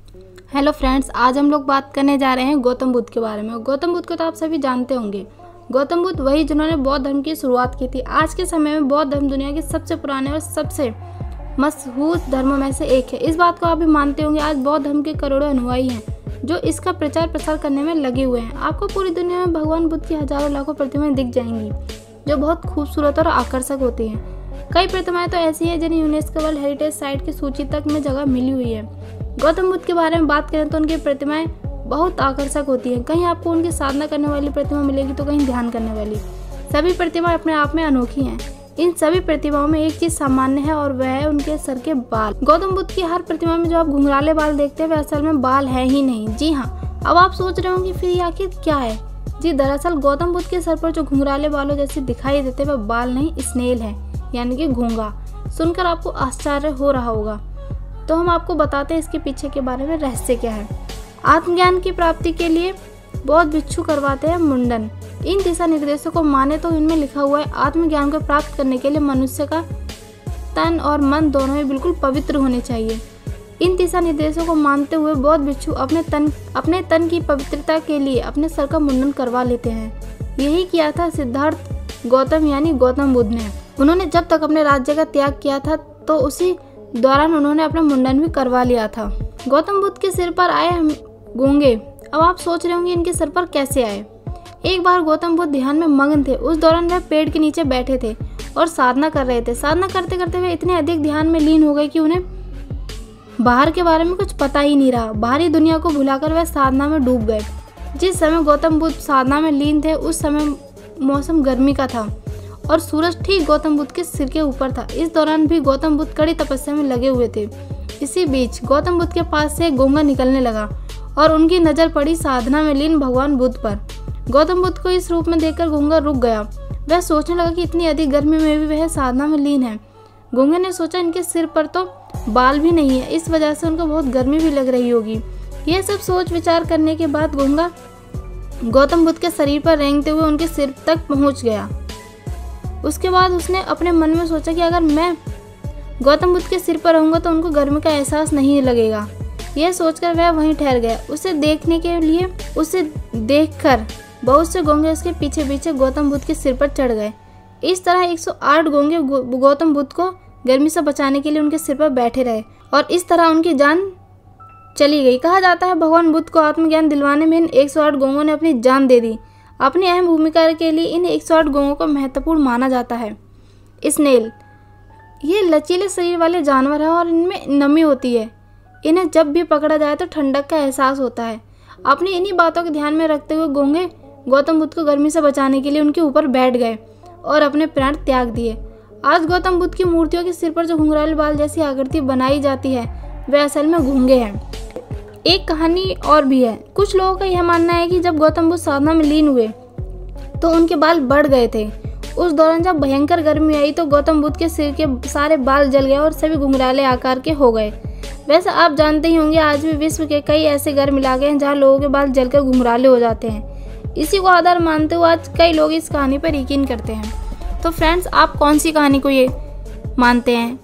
Hello friends, आज हम लोग बात करने जा रहे हैं गौतम बुद्ध के बारे में। गौतम बुद्ध को तो आप सभी जानते होंगे। गौतम बुद्ध वही जिन्होंने बौद्ध धर्म की शुरुआत की थी। आज के समय में बौद्ध धर्म दुनिया के सबसे पुराने और सबसे मशहूर धर्मों में से एक है। इस बात को आप भी मानते होंगे। आज बौद्ध धर्म के करोड़ों अनुयायी हैं जो इसका प्रचार प्रसार करने में लगे हुए हैं। आपको पूरी दुनिया में भगवान बुद्ध की हजारों लाखों प्रतिमाएं दिख जाएंगी जो बहुत खूबसूरत और आकर्षक होती हैं। कई प्रतिमाएं तो ऐसी हैं जिन्हें यूनेस्को वर्ल्ड हेरिटेज साइट की सूची तक में जगह मिली हुई है। गौतम बुद्ध के बारे में बात करें तो उनकी प्रतिमाएं बहुत आकर्षक होती हैं। कहीं आपको उनकी साधना करने वाली प्रतिमा मिलेगी तो कहीं ध्यान करने वाली। सभी प्रतिमाएं अपने आप में अनोखी हैं। इन सभी प्रतिमाओं में एक चीज सामान्य है और वह है उनके सर के बाल। गौतम बुद्ध की हर प्रतिमा में जो आप घुंघराले बाल देखते हैं वे असल में बाल है ही नहीं। जी हाँ, अब आप सोच रहे होंगे फिर ये आखिर क्या है। जी दरअसल गौतम बुद्ध के सर पर जो घुंघराले बालों जैसे दिखाई देते वह बाल नहीं, स्नेल है, यानी कि घोंघा। सुनकर आपको आश्चर्य हो रहा होगा, तो हम आपको बताते हैं इसके पीछे के बारे में रहस्य क्या है। आत्मज्ञान की प्राप्ति के लिए बौद्ध भिक्षु करवाते हैं मुंडन। इन दिशा निर्देशों को माने तो इनमें लिखा हुआ है आत्मज्ञान को प्राप्त करने के लिए मनुष्य का तन और मन दोनों ही बिल्कुल पवित्र होने चाहिए। इन दिशा निर्देशों को मानते हुए बौद्ध भिक्षु अपने तन की पवित्रता के लिए अपने सर का मुंडन करवा लेते हैं। यही किया था सिद्धार्थ गौतम यानी गौतम बुद्ध ने। उन्होंने जब तक अपने राज्य का त्याग किया था तो उसी दौरान उन्होंने अपना मुंडन भी करवा लिया था। गौतम बुद्ध के सिर पर आए गूंगे। अब आप सोच रहे होंगे इनके सर पर कैसे आए। एक बार गौतम बुद्ध ध्यान में मग्न थे। उस दौरान वह पेड़ के नीचे बैठे थे और साधना कर रहे थे। साधना करते करते वे इतने अधिक ध्यान में लीन हो गए कि उन्हें बाहर के बारे में कुछ पता ही नहीं रहा। बाहरी दुनिया को भुलाकर वह साधना में डूब गए। जिस समय गौतम बुद्ध साधना में लीन थे उस समय मौसम गर्मी का था और सूरज ठीक गौतम बुद्ध के सिर के ऊपर था। इस दौरान भी गौतम बुद्ध कड़ी तपस्या में लगे हुए थे। इसी बीच गौतम बुद्ध के पास से एक गूंगा निकलने लगा और उनकी नजर पड़ी साधना में लीन भगवान बुद्ध पर। गौतम बुद्ध को इस रूप में देखकर गूंगा रुक गया। वह सोचने लगा कि इतनी अधिक गर्मी में भी वह साधना में लीन है। गूंगे ने सोचा इनके सिर पर तो बाल भी नहीं है, इस वजह से उनको बहुत गर्मी भी लग रही होगी। यह सब सोच विचार करने के बाद गूंगा गौतम बुद्ध के शरीर पर रेंगते हुए उनके सिर तक पहुंच गया। उसके बाद उसने अपने मन में सोचा कि अगर मैं गौतम बुद्ध के सिर पर रहूंगा तो उनको गर्मी का एहसास नहीं लगेगा। यह सोचकर वह वहीं ठहर गया। उसे देखकर बहुत से गौंगे उसके पीछे पीछे गौतम बुद्ध के सिर पर चढ़ गए। इस तरह 108 गौंगे गौतम बुद्ध को गर्मी से बचाने के लिए उनके सिर पर बैठे रहे और इस तरह उनकी जान चली गई। कहा जाता है भगवान बुद्ध को आत्मज्ञान दिलवाने में इन 108 गौंगों ने अपनी जान दे दी। अपनी अहम भूमिका के लिए इन 108 गौंगों को महत्वपूर्ण माना जाता है। स्नेल ये लचीले शरीर वाले जानवर हैं और इनमें नमी होती है। इन्हें जब भी पकड़ा जाए तो ठंडक का एहसास होता है। अपनी इन्हीं बातों को ध्यान में रखते हुए गौंगे गौतम बुद्ध को गर्मी से बचाने के लिए उनके ऊपर बैठ गए और अपने प्राण त्याग दिए। आज गौतम बुद्ध की मूर्तियों के सिर पर जो घुंघराले बाल जैसी आकृति बनाई जाती है वे असल में घोंगे हैं। एक कहानी और भी है। कुछ लोगों का यह मानना है कि जब गौतम बुद्ध साधना में लीन हुए तो उनके बाल बढ़ गए थे। उस दौरान जब भयंकर गर्मी आई तो गौतम बुद्ध के सिर के सारे बाल जल गए और सभी घुंघराले आकार के हो गए। वैसे आप जानते ही होंगे आज भी विश्व के कई ऐसे गर्म इलाके हैं जहाँ लोगों के बाल जलकर घुंघराले हो जाते हैं। इसी को आधार मानते हुए आज कई लोग इस कहानी पर यकीन करते हैं। तो फ्रेंड्स, आप कौन सी कहानी को ये मानते हैं,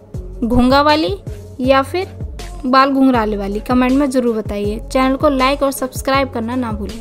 घोंगा वाली या फिर बाल घुंघराले वाली? कमेंट में ज़रूर बताइए। चैनल को लाइक और सब्सक्राइब करना ना भूलें।